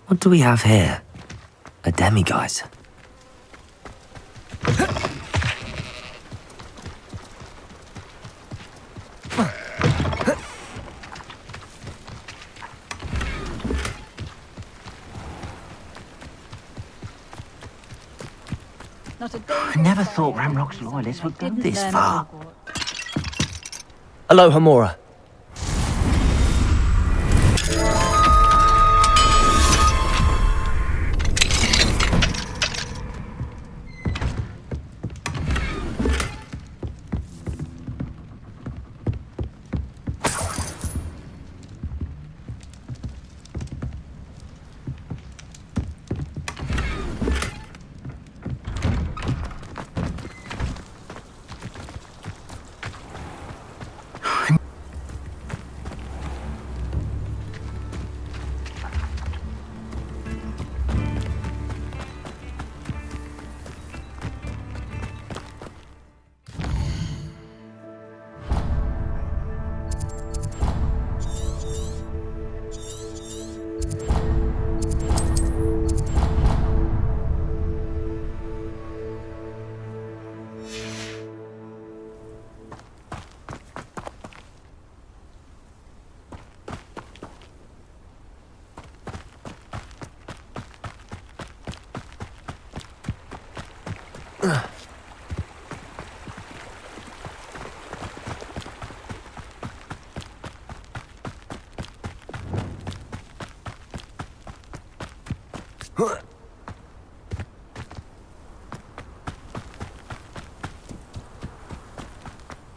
What do we have here? A demiguise. I never thought Ramrock's loyalists would go this far. Aloha, Mora.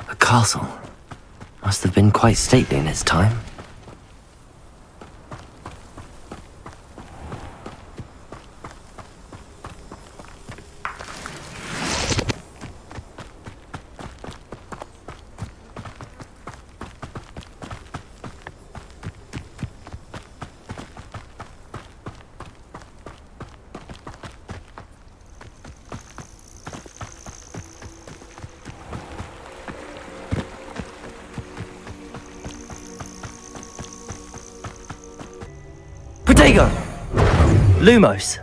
A castle. Must have been quite stately in its time. Protego! Lumos.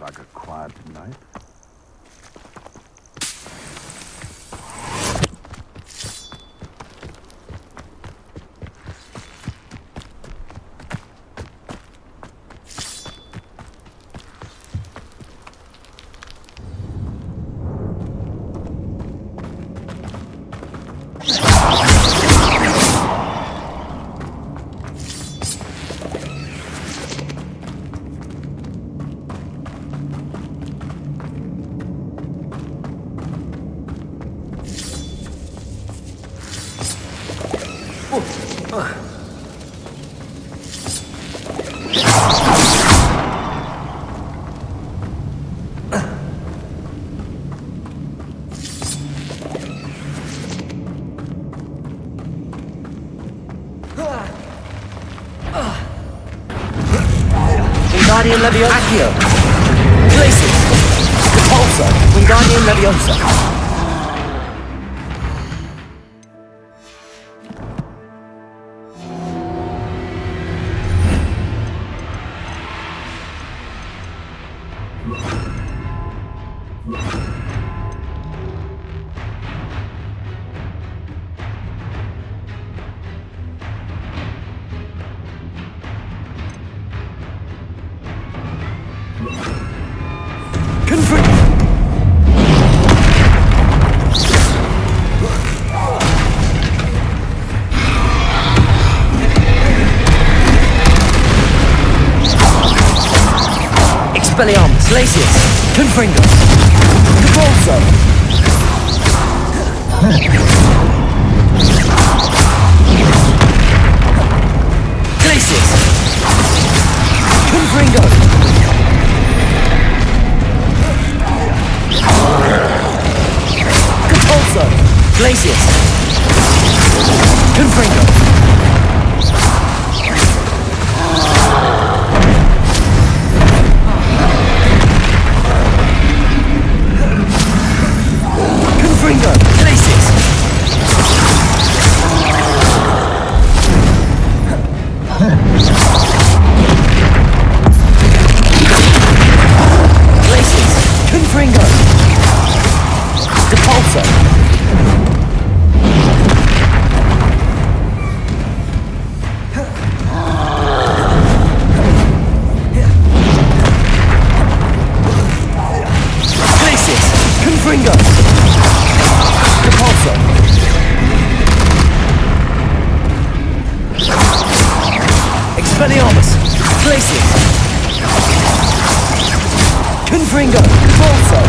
Like a quiet night. Wingardium Leviosa. Accio. Glacius. Repulsor. Wingardium Leviosa. Expelliarmus, Glacius, Confringo, Repulsor. Confringo. Confringo. Glacis. Glacis. Confringo. Depulso. Glacis. Confringo. Depulso. Expelliarmus. Glacis. Confringo. Depulso.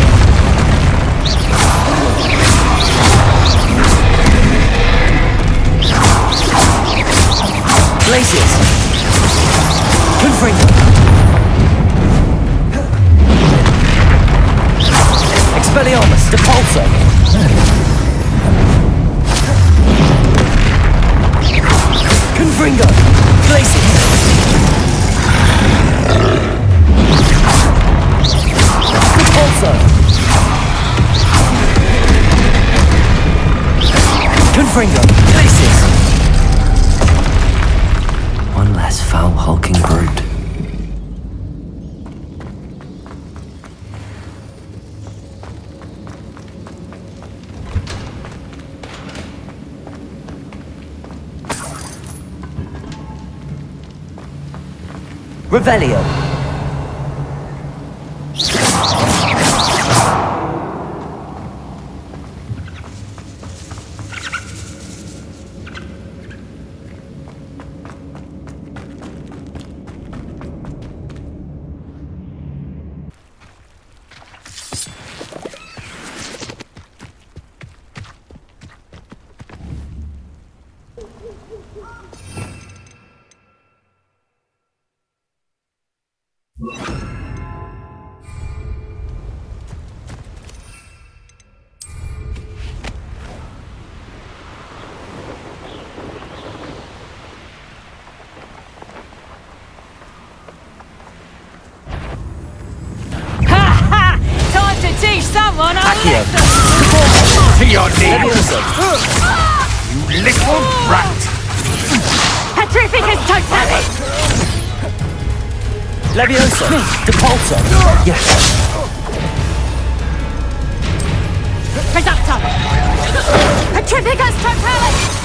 Glacis. Confringo. Expelliarmus. Depulso. Confringo. Glacis. Depulso. Confringo. Glacis. One less foul, hulking brute. Revelio. Time to teach someone a Accio. lesson! To your knees, Levioso. you little brat! Petrificus totalis! Levioso. Depulso. Yes. Reductor! Petrificus totalis!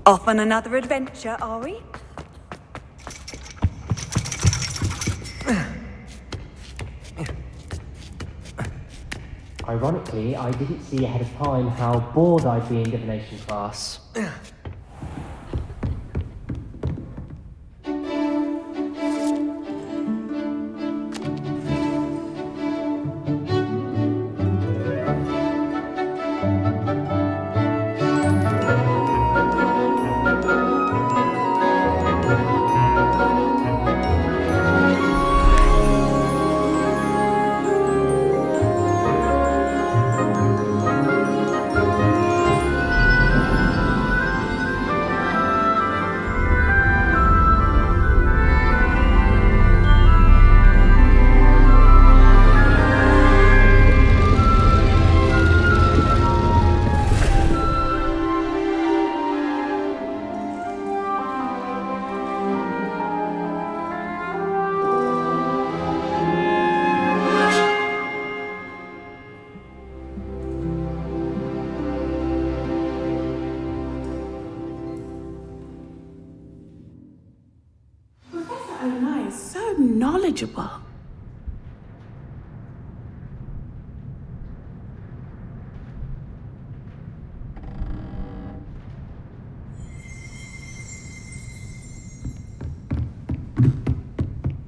Off on another adventure, are we? Ironically, I didn't see ahead of time how bored I'd be in divination class. knowledgeable.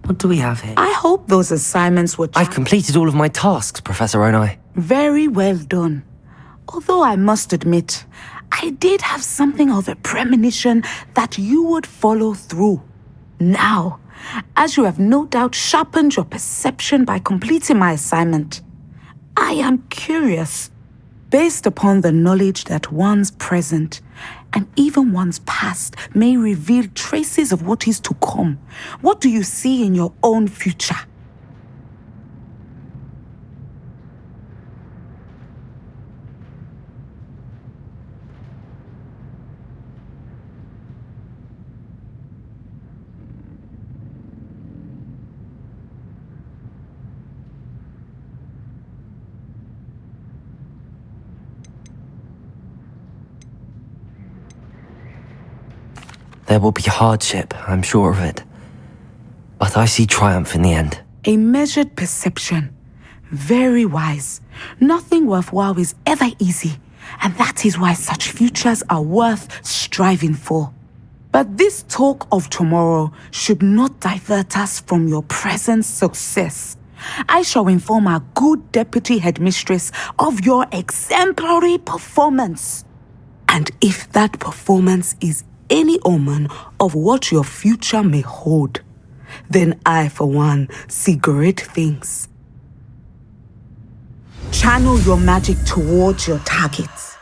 What do we have here? I hope those assignments were... I've completed all of my tasks, Professor Onai. Very well done. Although I must admit, I did have something of a premonition that you would follow through. Now, as you have no doubt sharpened your perception by completing my assignment, I am curious, based upon the knowledge that one's present and even one's past may reveal traces of what is to come. What do you see in your own future? There will be hardship, I'm sure of it. But I see triumph in the end. A measured perception. Very wise. Nothing worthwhile is ever easy, and that is why such futures are worth striving for. But this talk of tomorrow should not divert us from your present success. I shall inform our good deputy headmistress of your exemplary performance. And if that performance is any omen of what your future may hold, then I, for one, see great things. Channel your magic towards your targets.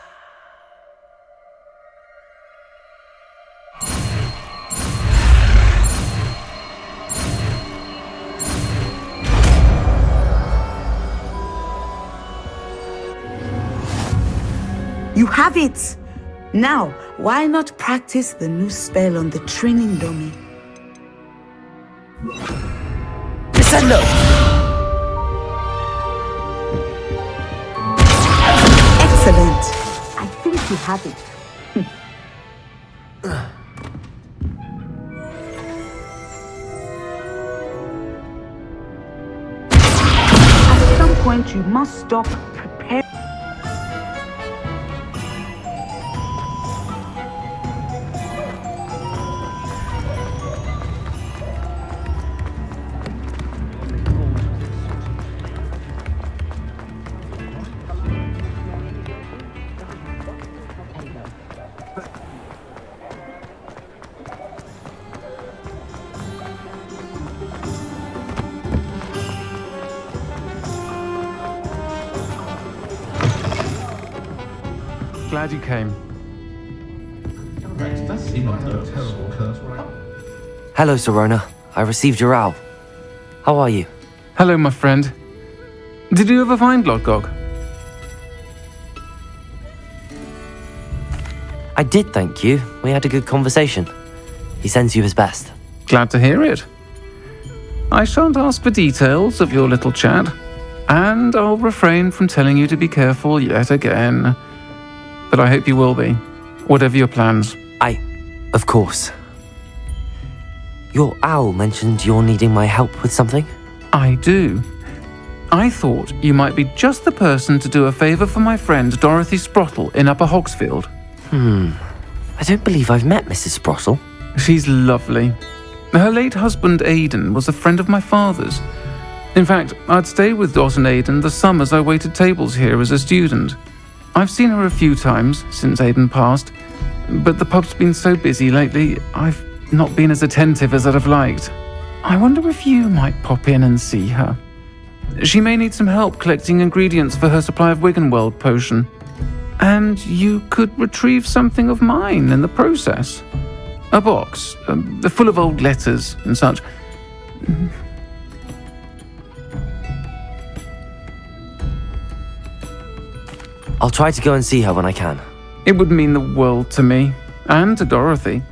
You have it! Now, why not practice the new spell on the training dummy? Descendo! Excellent! I think you have it. At some point, you must stop preparing. Glad you came. Hello, Serona. I received your owl. How are you? Hello, my friend. Did you ever find Lodgog? I did, thank you. We had a good conversation. He sends you his best. Glad to hear it. I shan't ask for details of your little chat, and I'll refrain from telling you to be careful yet again. But I hope you will be, whatever your plans. Of course. Your owl mentioned you're needing my help with something? I do. I thought you might be just the person to do a favour for my friend Dorothy Sprottle in Upper Hogsfield. I don't believe I've met Mrs. Sprottle. She's lovely. Her late husband Aidan was a friend of my father's. In fact, I'd stayed with Dot and Aidan the summers I waited tables here as a student. I've seen her a few times since Aidan passed, but the pub's been so busy lately, I've not been as attentive as I'd have liked. I wonder if you might pop in and see her. She may need some help collecting ingredients for her supply of Wiggenweld potion. And you could retrieve something of mine in the process. A box, full of old letters and such. I'll try to go and see her when I can. It would mean the world to me, and to Dorothy.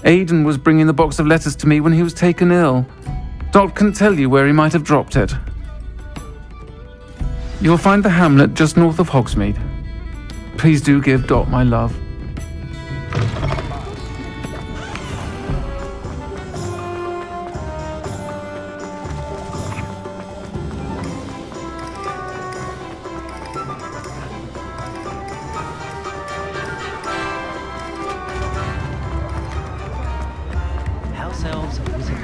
Aidan was bringing the box of letters to me when he was taken ill. Dot can tell you where he might have dropped it. You'll find the hamlet just north of Hogsmeade. Please do give Dot my love. ourselves a wizard.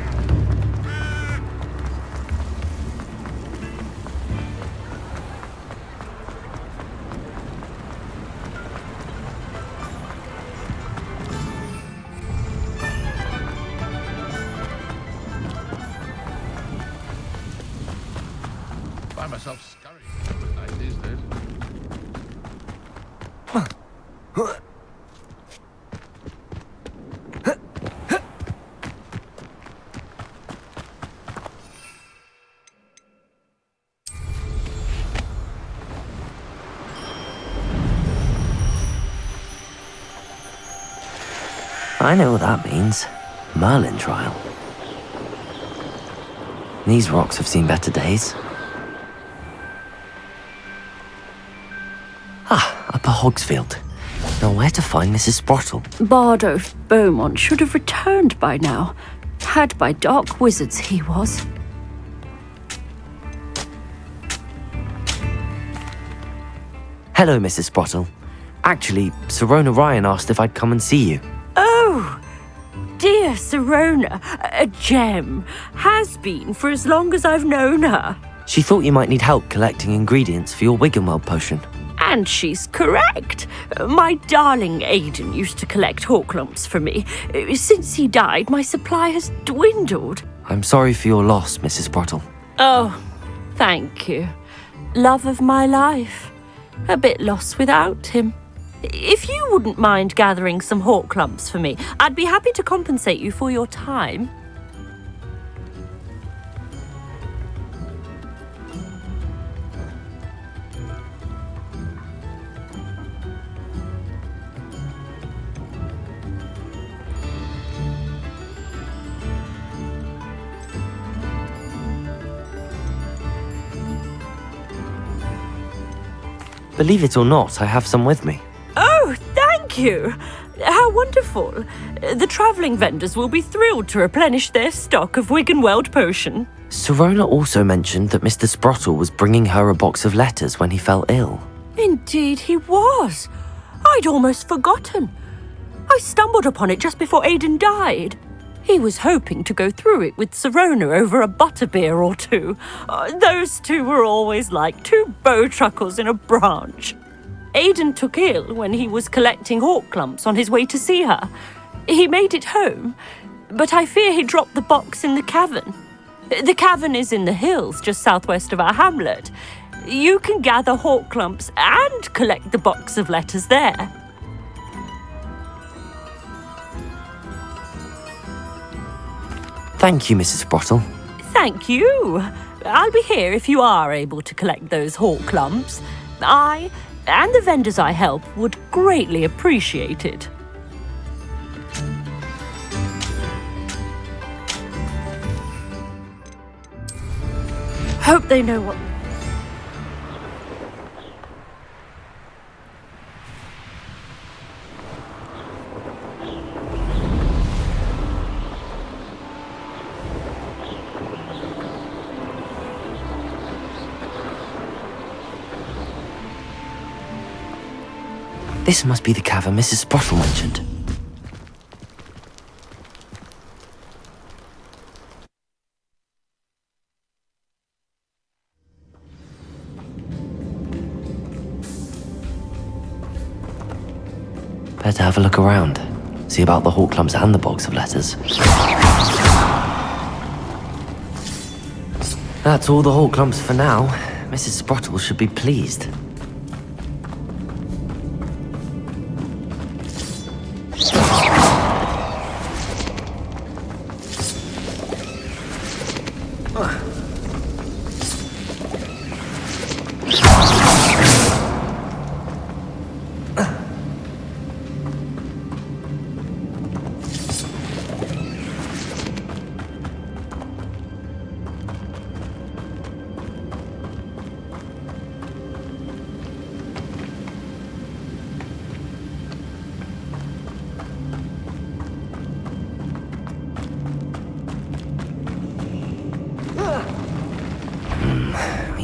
Find myself scurrying at night these days. I know what that means. Merlin trial. These rocks have seen better days. Ah, Upper Hogsfield. Now where to find Mrs. Sprottle? Bardo Beaumont should have returned by now. Had by dark wizards he was. Hello, Mrs. Sprottle. Actually, Sirona Ryan asked if I'd come and see you. Oh, dear Sirona, a gem. Has been for as long as I've known her. She thought you might need help collecting ingredients for your Wiggenweld potion. And she's correct. My darling Aidan used to collect hawk lumps for me. Since he died, my supply has dwindled. I'm sorry for your loss, Mrs. Sprottle. Oh, thank you. Love of my life. A bit lost without him. If you wouldn't mind gathering some hawk lumps for me, I'd be happy to compensate you for your time. Believe it or not, I have some with me. Oh, thank you. How wonderful. The travelling vendors will be thrilled to replenish their stock of Wiggenweld potion. Sirona also mentioned that Mr. Sprottle was bringing her a box of letters when he fell ill. Indeed he was. I'd almost forgotten. I stumbled upon it just before Aidan died. He was hoping to go through it with Sirona over a butterbeer or two. Those two were always like two bowtruckles in a branch. Aidan took ill when he was collecting hawk lumps on his way to see her. He made it home, but I fear he dropped the box in the cavern. The cavern is in the hills just southwest of our hamlet. You can gather hawk lumps and collect the box of letters there. Thank you, Mrs. Sprottle. Thank you. I'll be here if you are able to collect those hawk lumps. I and the vendors I help would greatly appreciate it. Hope they know what... This must be the cavern Mrs. Sprottle mentioned. Better have a look around. See about the hawk lumps and the box of letters. That's all the hawk lumps for now. Mrs. Sprottle should be pleased.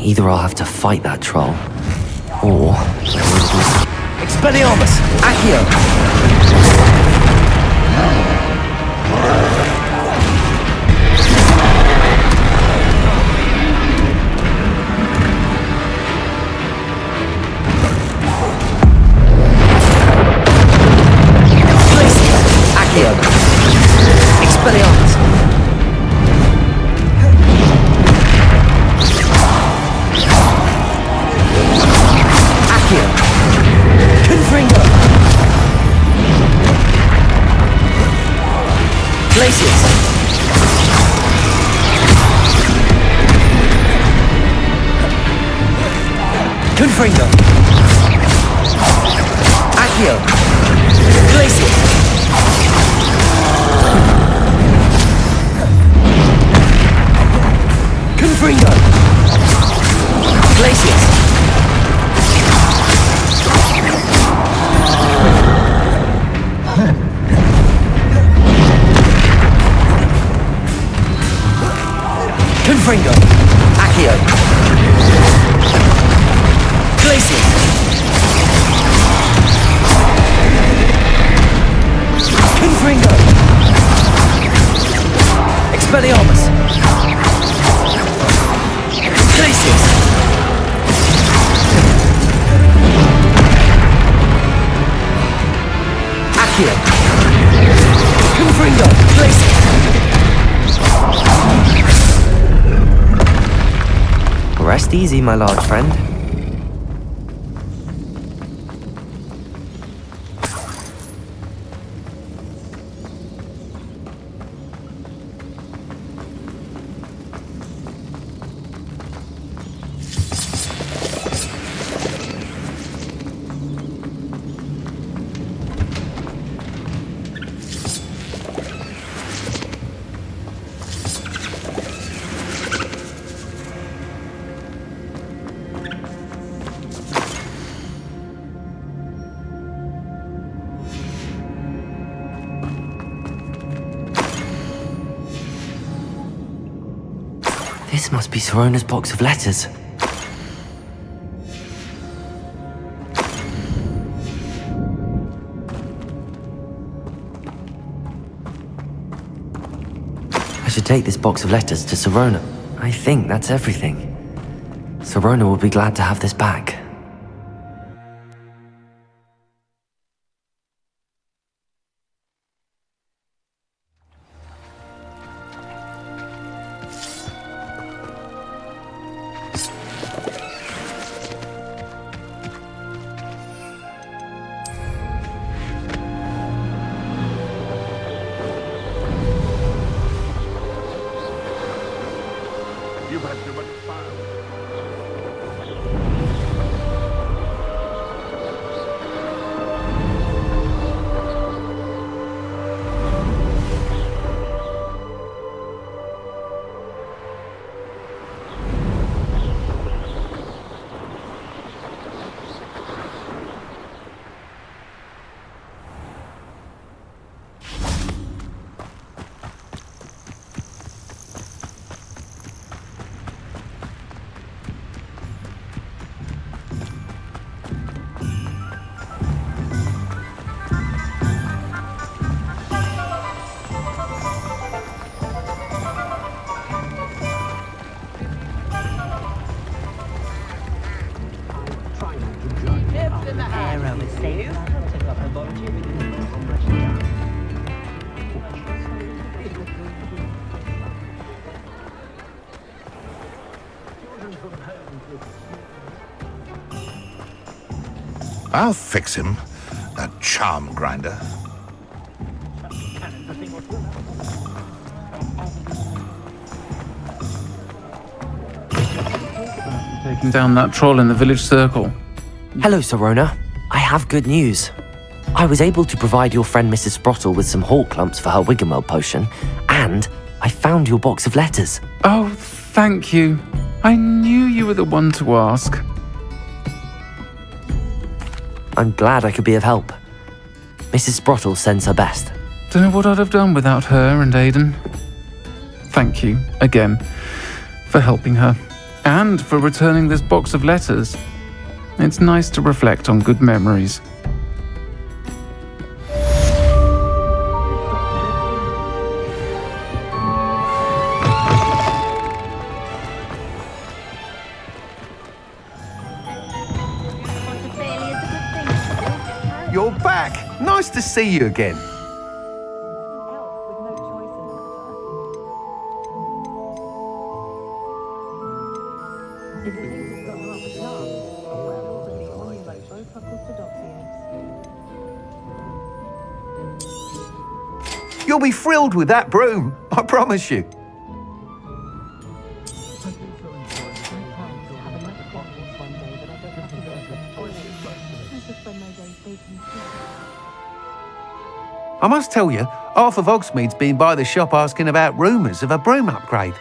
Either I'll have to fight that troll, or... Expelliarmus! Accio! Confringo. Accio. Glacius. Confringo. Glacius. Confringo. Accio. Glacius. Confringo. Expelliarmus. Glacius. Accio. Confringo. Glacius. Rest easy, my large friend. This must be Sorona's box of letters. I should take this box of letters to Sorona. I think that's everything. Sorona will be glad to have this back. You've had too much fire. I'll fix him, that charm grinder. Taking down that troll in the village circle. Hello, Sorona. I have good news. I was able to provide your friend Mrs. Sprottle with some hawk clumps for her Wiggenweld potion, and I found your box of letters. Oh, thank you. I knew you were the one to ask. I'm glad I could be of help. Mrs. Sprottle sends her best. Don't know what I'd have done without her and Aidan. Thank you, again, for helping her, and for returning this box of letters. It's nice to reflect on good memories. You're back! Nice to see you again. You'll be thrilled with that broom, I promise you. I must tell you, half of Hogsmeade's been by the shop asking about rumours of a broom upgrade.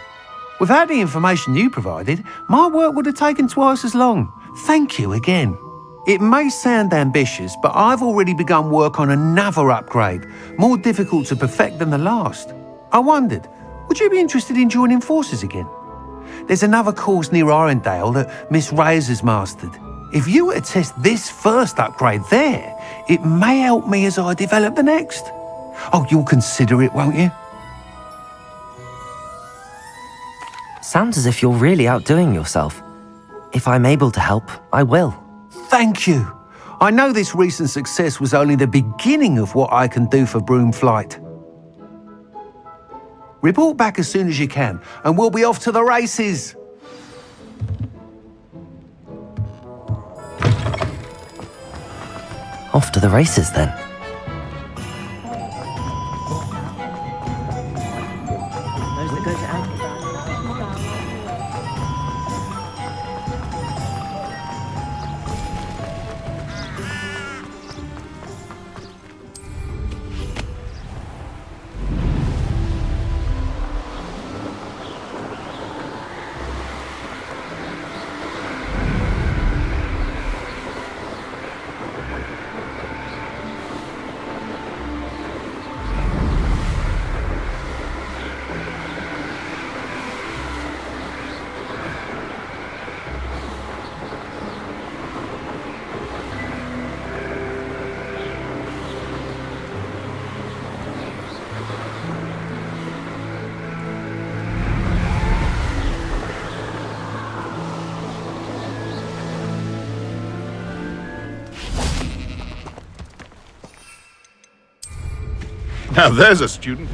Without the information you provided, my work would have taken twice as long. Thank you again. It may sound ambitious, but I've already begun work on another upgrade, more difficult to perfect than the last. I wondered, would you be interested in joining forces again? There's another course near Irondale that Miss Reyes has mastered. If you were to test this first upgrade there, it may help me as I develop the next. Oh, you'll consider it, won't you? Sounds as if you're really outdoing yourself. If I'm able to help, I will. Thank you. I know this recent success was only the beginning of what I can do for broom flight. Report back as soon as you can, and we'll be off to the races. Off to the races, then. Those that go to Alpha. Now there's a student.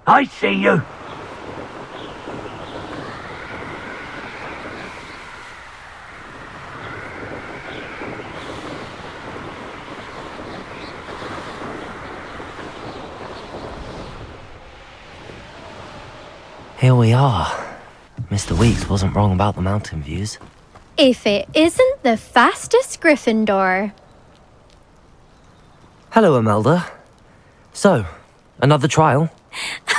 I see you. Here we are. Mr. Weeks wasn't wrong about the mountain views. If it isn't the fastest Gryffindor. Hello, Imelda. So, another trial?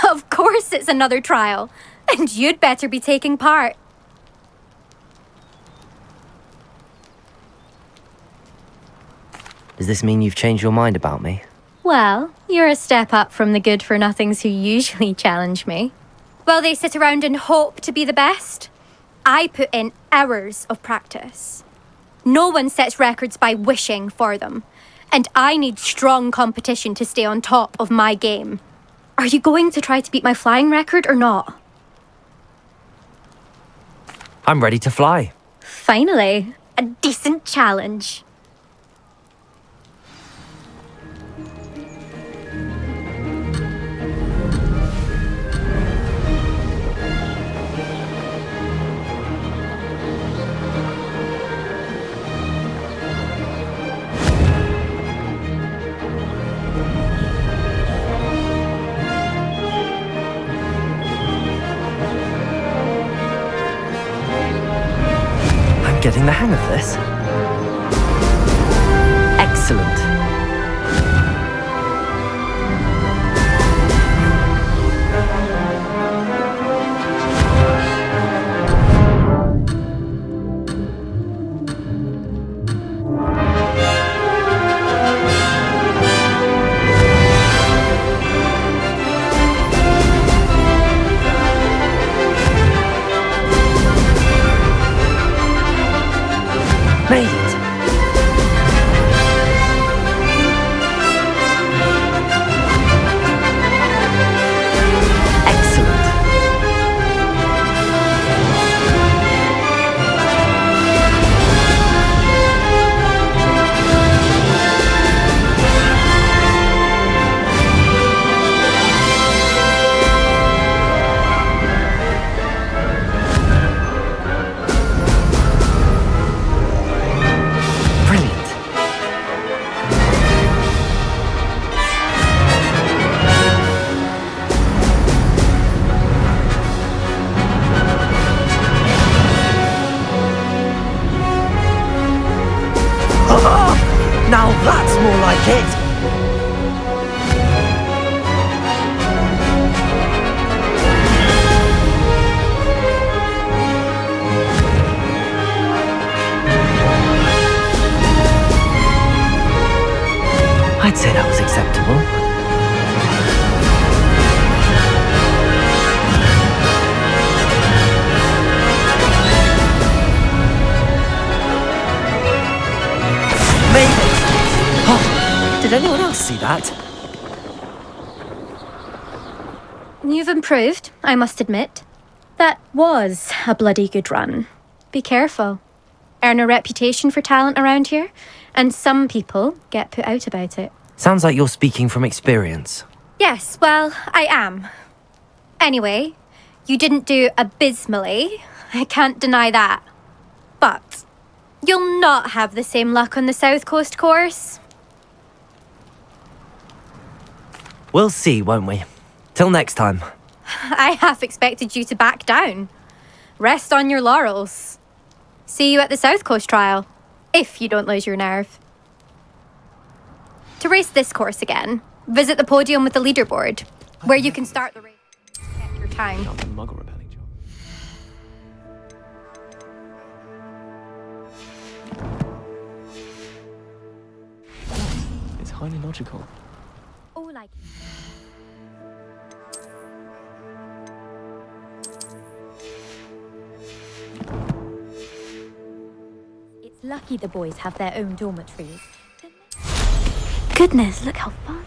Of course it's another trial. And you'd better be taking part. Does this mean you've changed your mind about me? Well, you're a step up from the good-for-nothings who usually challenge me. Well, they sit around and hope to be the best. I put in hours of practice. No one sets records by wishing for them. And I need strong competition to stay on top of my game. Are you going to try to beat my flying record or not? I'm ready to fly. Finally, a decent challenge. Getting the hang of this. Excellent. Now that's more like it! I'd say that was acceptable. Maybe. Oh, did anyone else see that? You've improved, I must admit. That was a bloody good run. Be careful. Earn a reputation for talent around here, and some people get put out about it. Sounds like you're speaking from experience. Yes, well, I am. Anyway, you didn't do abysmally. I can't deny that. But you'll not have the same luck on the South Coast course. We'll see, won't we? Till next time. I half expected you to back down. Rest on your laurels. See you at the South Coast trial, if you don't lose your nerve. To race this course again, visit the podium with the leaderboard, where you can start the race and check your time. It's highly logical. Oh, like... It's lucky the boys have their own dormitories. Goodness, look how fun.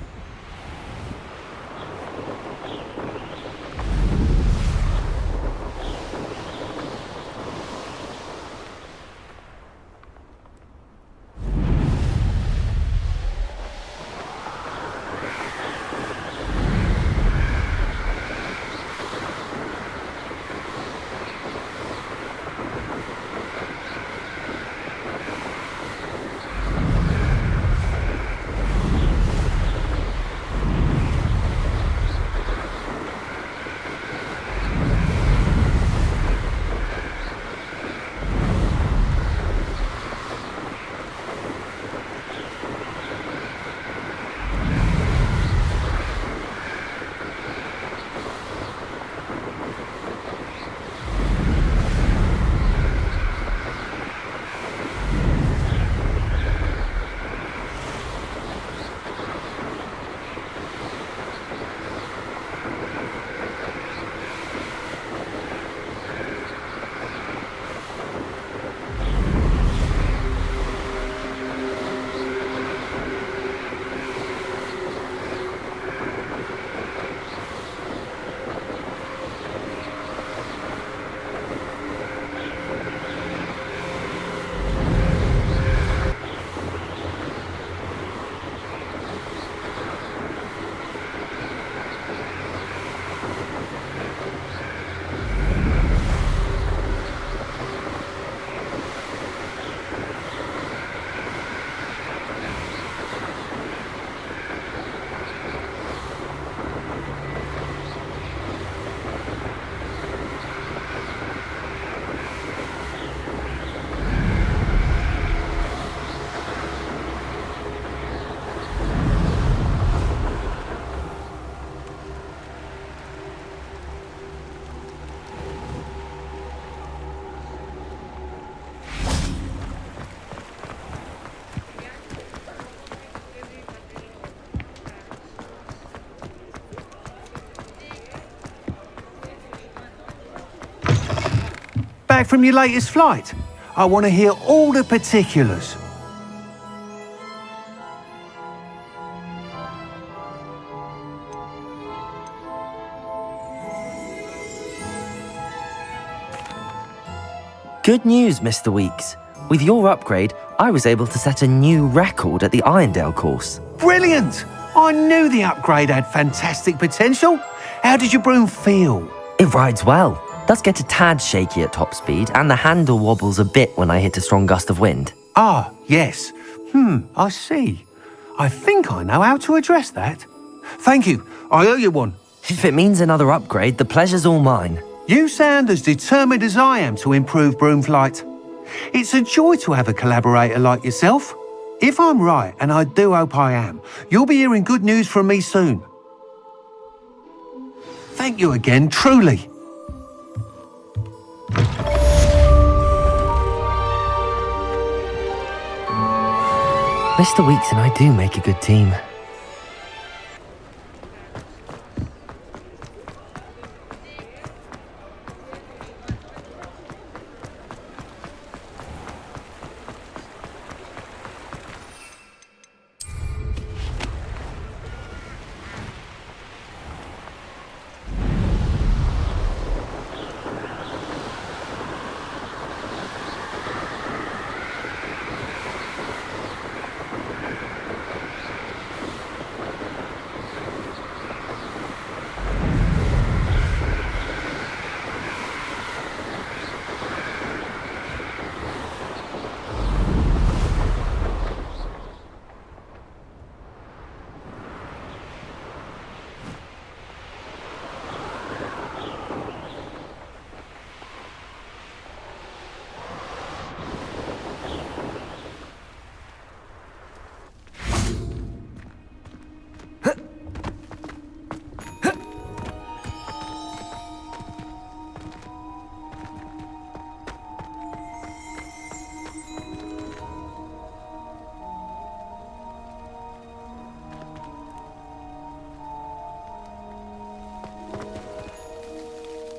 Back from your latest flight? I want to hear all the particulars. Good news, Mr. Weeks. With your upgrade, I was able to set a new record at the Irondale course. Brilliant! I knew the upgrade had fantastic potential. How did your broom feel? It rides well. Does get a tad shaky at top speed, and the handle wobbles a bit when I hit a strong gust of wind. Ah, yes. I see. I think I know how to address that. Thank you. I owe you one. If it means another upgrade, the pleasure's all mine. You sound as determined as I am to improve broom flight. It's a joy to have a collaborator like yourself. If I'm right, and I do hope I am, you'll be hearing good news from me soon. Thank you again, truly. Mr. Weeks and I do make a good team.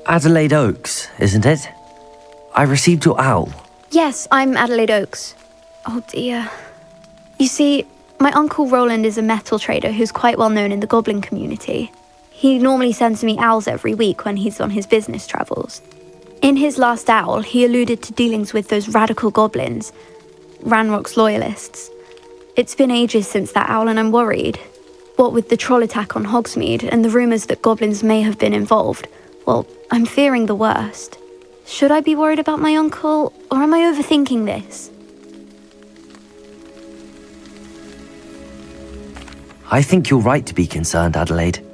Adelaide Oaks, isn't it? I received your owl. Yes, I'm Adelaide Oaks. Oh dear. You see, my Uncle Roland is a metal trader who's quite well known in the goblin community. He normally sends me owls every week when he's on his business travels. In his last owl, he alluded to dealings with those radical goblins, Ranrock's loyalists. It's been ages since that owl and I'm worried. What with the troll attack on Hogsmeade and the rumours that goblins may have been involved, well, I'm fearing the worst. Should I be worried about my uncle, or am I overthinking this? I think you're right to be concerned, Adelaide.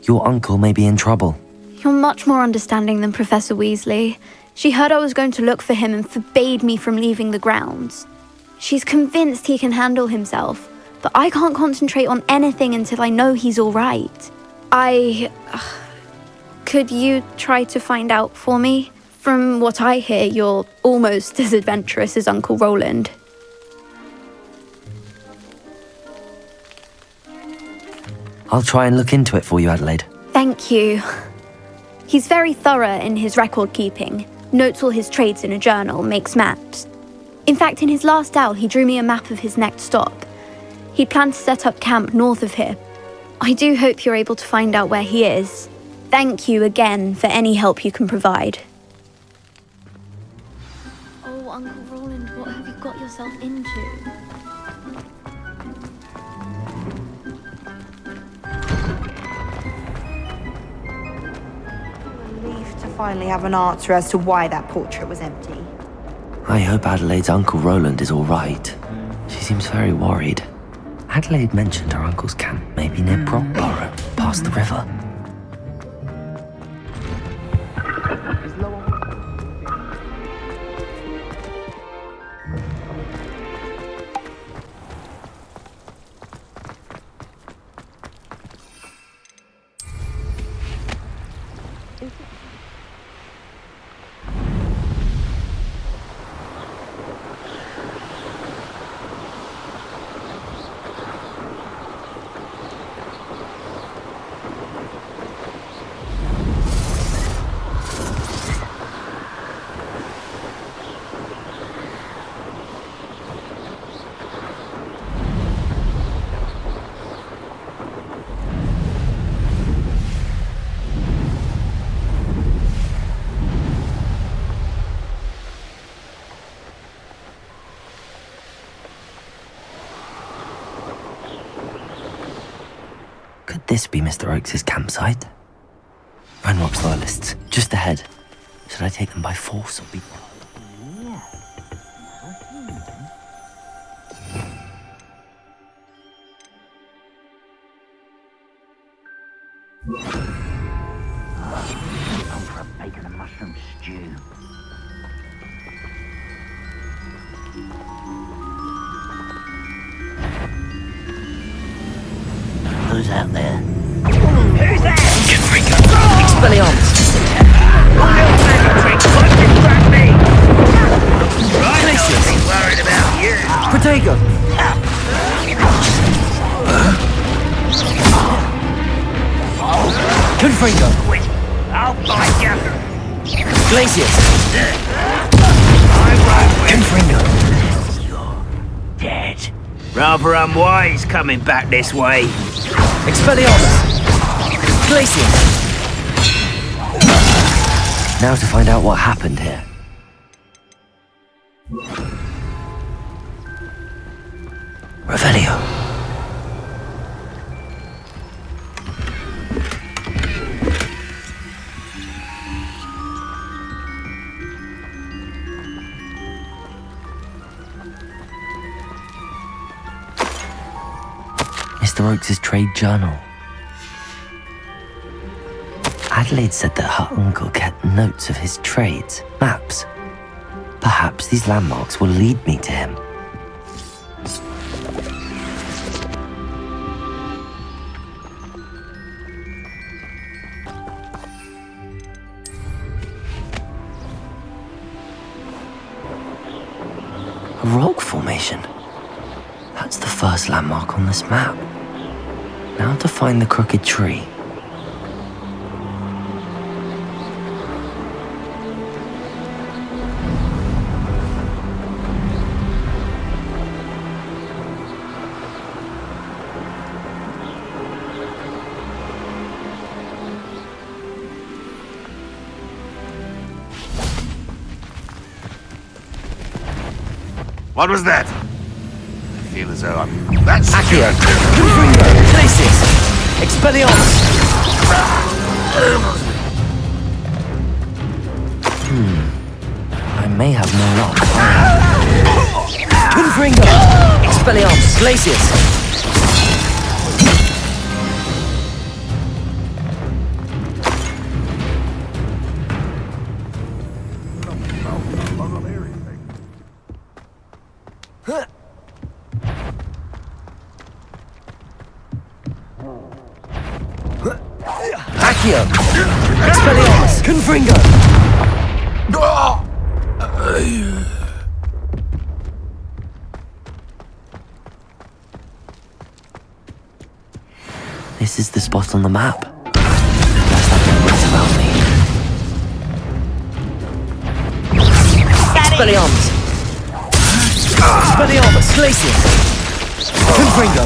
Your uncle may be in trouble. You're much more understanding than Professor Weasley. She heard I was going to look for him and forbade me from leaving the grounds. She's convinced he can handle himself, but I can't concentrate on anything until I know he's all right. Could you try to find out for me? From what I hear, you're almost as adventurous as Uncle Roland. I'll try and look into it for you, Adelaide. Thank you. He's very thorough in his record keeping, notes all his trades in a journal, makes maps. In fact, in his last owl, he drew me a map of his next stop. He planned to set up camp north of here. I do hope you're able to find out where he is. Thank you again for any help you can provide. Oh, Uncle Roland, what have you got yourself into? Relieved to finally have an answer as to why that portrait was empty. I hope Adelaide's Uncle Roland is all right. She seems very worried. Adelaide mentioned her uncle's camp may be near Brockborough, past the river. Could this be Mr. Oakes' campsite? Ranrock's loyalists, just ahead. Should I take them by force or be... On for a bacon and mushroom stew. who's out there. Who's there? Expelliarmus! Glacius! Worried about you. Protego! Confringo! I'll fight you. Glacius! I won't win. Confringo! You're dead. Rather unwise coming back this way. Expelliarmus! Glacius! Now to find out what happened here. Revelio. Mr. Oakes' trade journal. Adelaide said that her uncle kept notes of his trades, maps. Perhaps these landmarks will lead me to him. A rock formation. That's the first landmark on this map. Now to find the crooked tree. What was that? I feel as though I'm... That's... Accio! Confringo! Glacius! Expelliarmus! I may have more luck. Confringo! Expelliarmus! Glacius! Accio! Expelliarmus! Confringo! This is the spot on the map. Unless that words about me. Expelliarmus! Expelliarmus! Glacius! Confringo!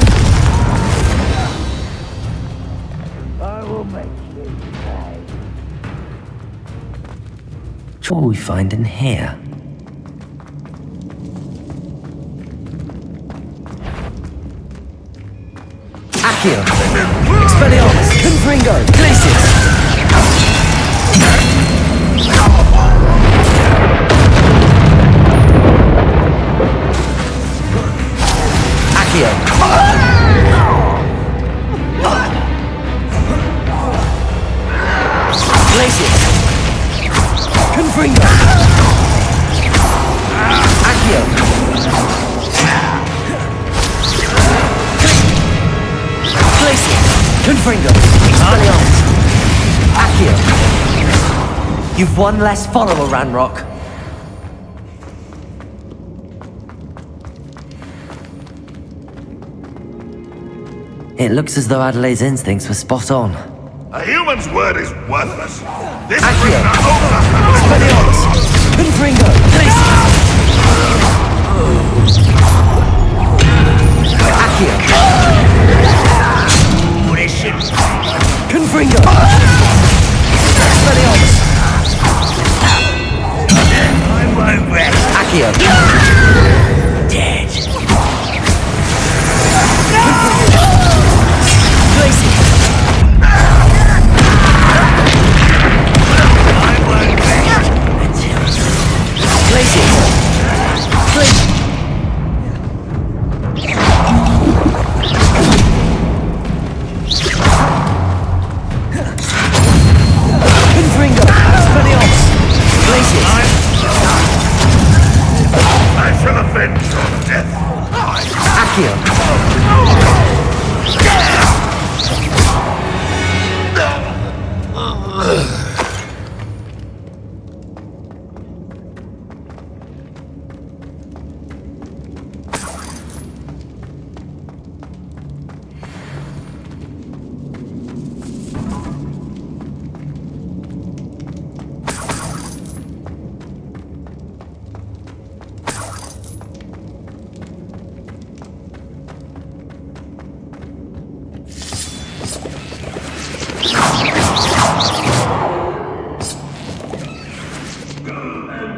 I will make you pay. What will we find in here? Accio! Expelliarmus! Confringo! Glacius! Accio! Glacius! Confringo! Accio! Glacius! Confringo! Expelliarmus! Accio! You've one less follower, Ranrock. It looks as though Adelaide's instincts were spot on. A human's word is worthless. This Accio! prisoner owes us... Expelliarmus! Confringo! Glacius! Accio! This shit. Confringo! Expelliarmus! I won't rest. Accio! Dead. Glacius! I won't rest until... Glacius! Glacius!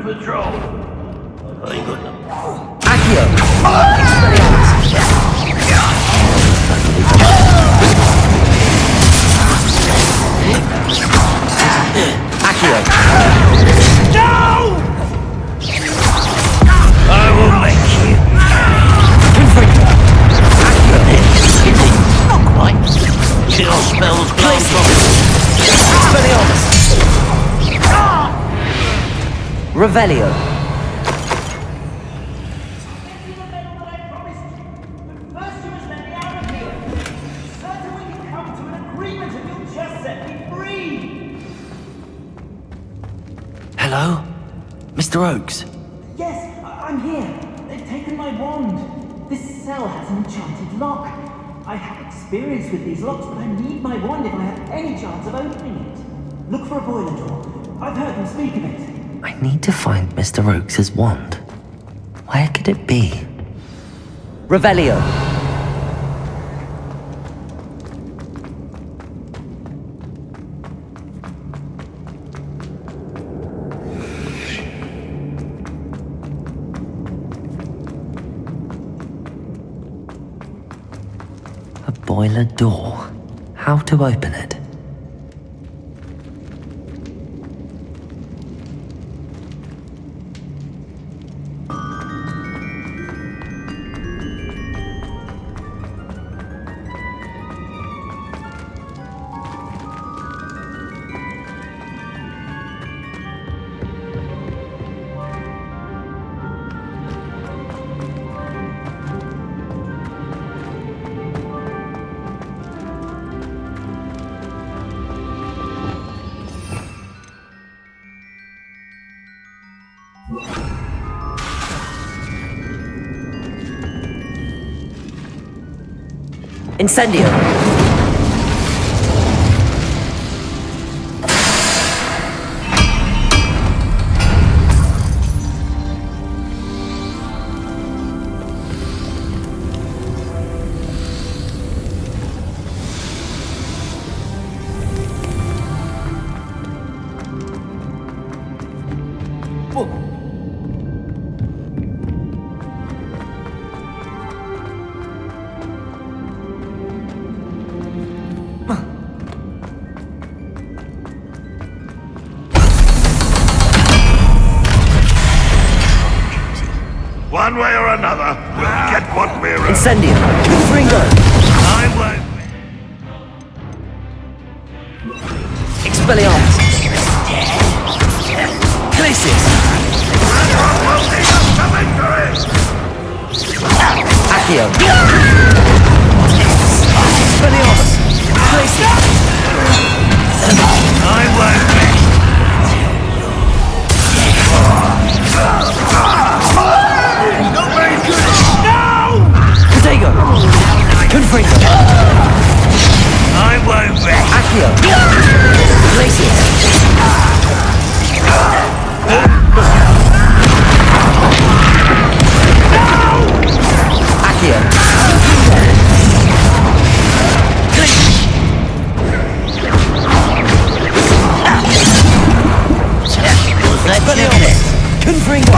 Patrol. Very good. Accio! Expelliarmus! Accio! No! I will make you. Confringo! Accio! Not quite. Kill spells blast off. Expelliarmus! Revelio! Hello? Mr. Oakes? Yes, I'm here. They've taken my wand. This cell has an enchanted lock. I have experience with these locks, but I need my wand if I have any chance of opening it. Look for a boiler door. I've heard them speak of it. I need to find Mr. Oakes' wand. Where could it be? Revelio! A boiler door. How to open it? Incendio! One way or another, we'll get what we're... Incendio! Confringo! I won't. Expelliarmus! Glacius! Accio! Expelliarmus! Glacius! I won't rest. Protego! Confringo! I won't rest. Accio! Glacius! Accio! Expelliarmus! Confringo!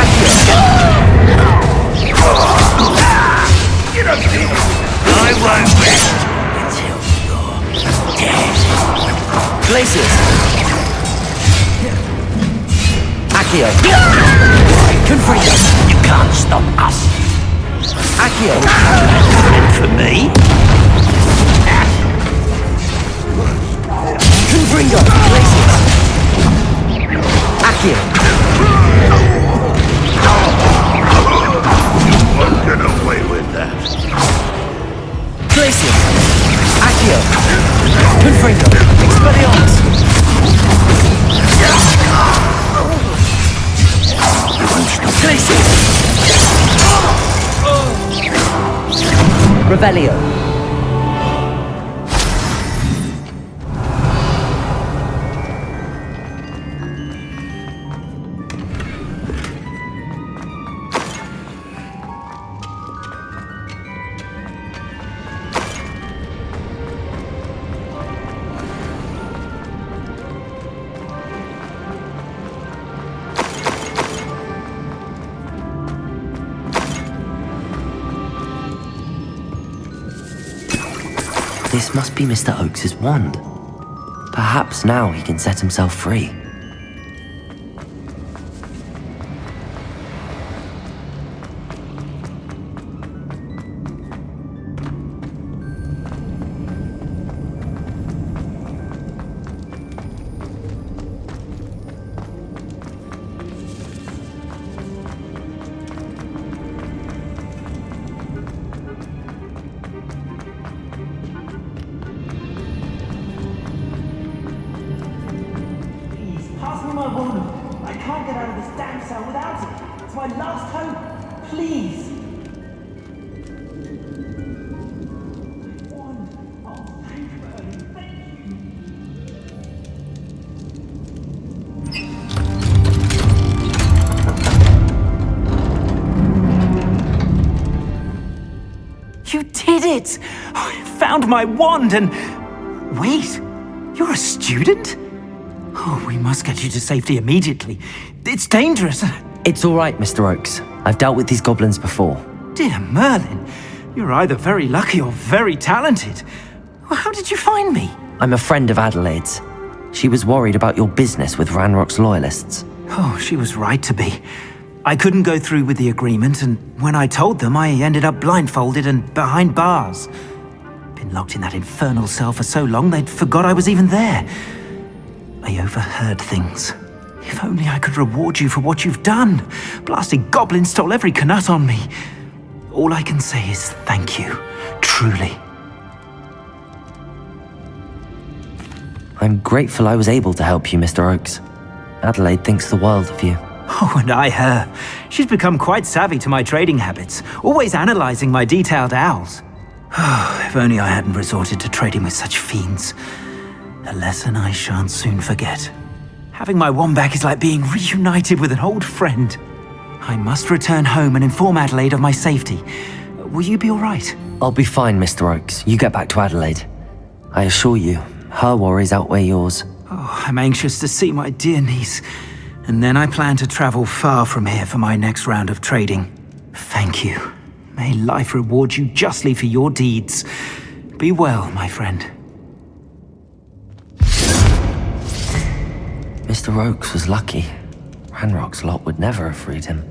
Accio! I won't rest until you're dead. Glacius! Accio! Confringo! You can't stop us. Accio! And for me, Confringo! Glacius! Accio! Won't get away with that. Glacius! Accio! Confringo! Expelliarmus! Glacius! Revelio! This must be Mr. Oakes's wand. Perhaps now he can set himself free. Pass me my wand. I can't get out of this damn cell without it. It's my last hope. Please. My wand. Oh, thank you, Ernie. Thank you. You did it! I found my wand and... Wait, you're a student? Oh, we must get you to safety immediately. It's dangerous. It's all right, Mr. Oakes. I've dealt with these goblins before. Dear Merlin, you're either very lucky or very talented. How did you find me? I'm a friend of Adelaide's. She was worried about your business with Ranrock's loyalists. Oh, she was right to be. I couldn't go through with the agreement, and when I told them, I ended up blindfolded and behind bars. Been locked in that infernal cell for so long, they'd forgot I was even there. I overheard things. If only I could reward you for what you've done. Blasted goblins stole every knut on me. All I can say is thank you, truly. I'm grateful I was able to help you, Mr. Oakes. Adelaide thinks the world of you. Oh, and I her. She's become quite savvy to my trading habits, always analyzing my detailed owls. Oh, if only I hadn't resorted to trading with such fiends. A lesson I shan't soon forget. Having my wand back is like being reunited with an old friend. I must return home and inform Adelaide of my safety. Will you be all right? I'll be fine, Mr. Oakes. You get back to Adelaide. I assure you, her worries outweigh yours. Oh, I'm anxious to see my dear niece. And then I plan to travel far from here for my next round of trading. Thank you. May life reward you justly for your deeds. Be well, my friend. Mr. Oakes was lucky. Ranrock's lot would never have freed him.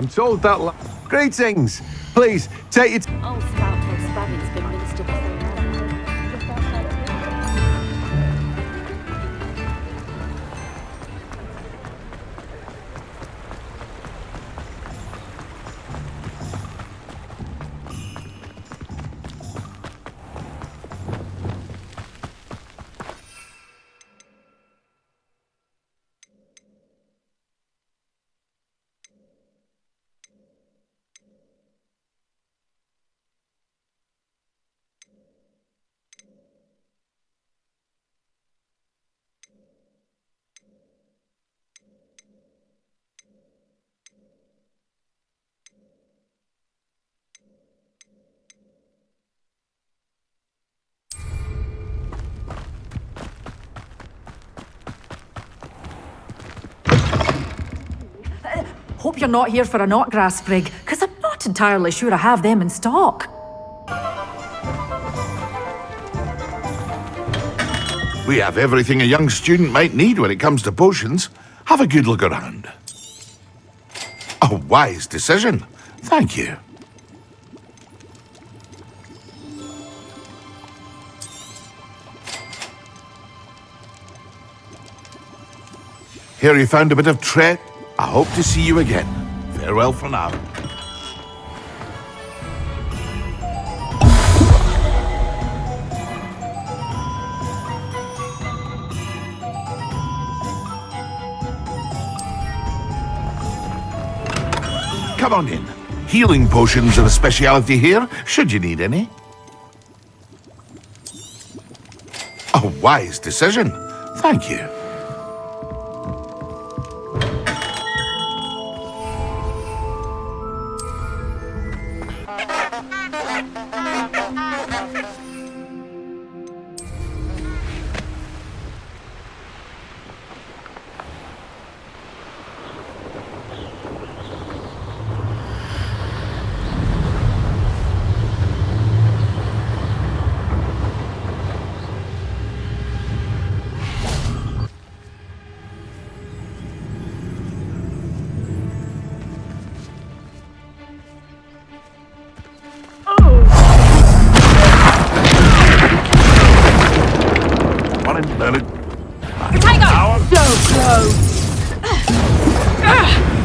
I'm told that. Greetings. Please take it. Old Sprout told Spud it's been ministered to say just outside of here. Hope you're not here for a knotgrass sprig, because I'm not entirely sure I have them in stock. We have everything a young student might need when it comes to potions. Have a good look around. A wise decision. Thank you. Here you found a bit of treasure. I hope to see you again. Farewell for now. Come on in. Healing potions are a speciality here, should you need any. A wise decision. Thank you.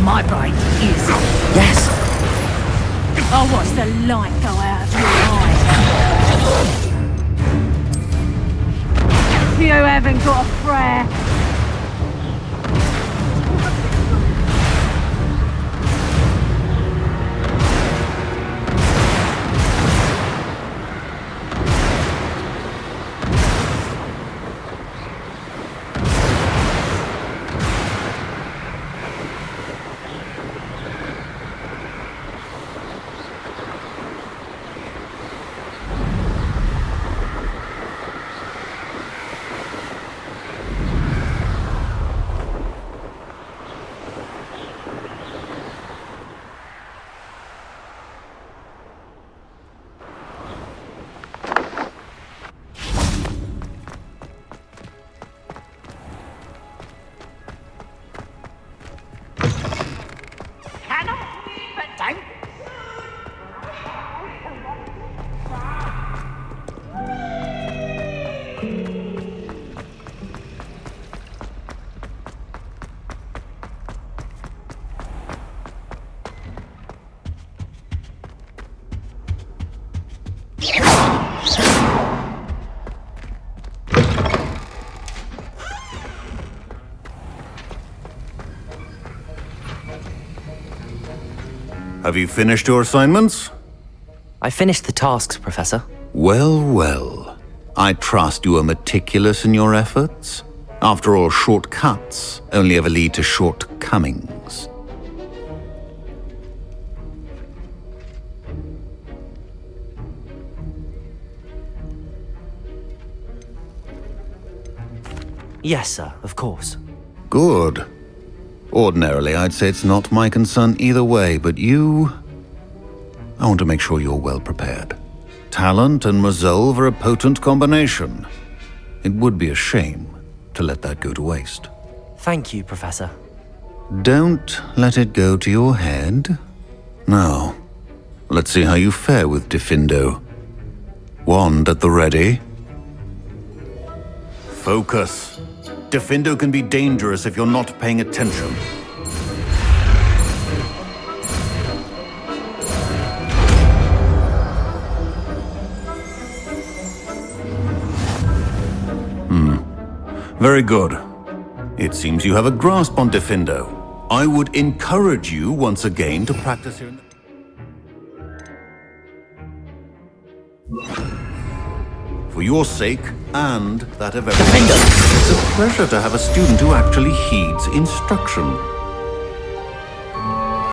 My brain is... Yes? I'll watch the light go out of your eyes. You haven't got a prayer. Have you finished your assignments? I finished the tasks, Professor. Well, well. I trust you are meticulous in your efforts. After all, shortcuts only ever lead to shortcomings. Yes, sir, of course. Good. Ordinarily, I'd say it's not my concern either way, but you... I want to make sure you're well prepared. Talent and resolve are a potent combination. It would be a shame to let that go to waste. Thank you, Professor. Don't let it go to your head. Now, let's see how you fare with Diffindo. Wand at the ready. Focus. Diffindo can be dangerous if you're not paying attention. Very good. It seems you have a grasp on Diffindo. I would encourage you once again to practice here. For your sake and that of everyone, it's a pleasure to have a student who actually heeds instruction.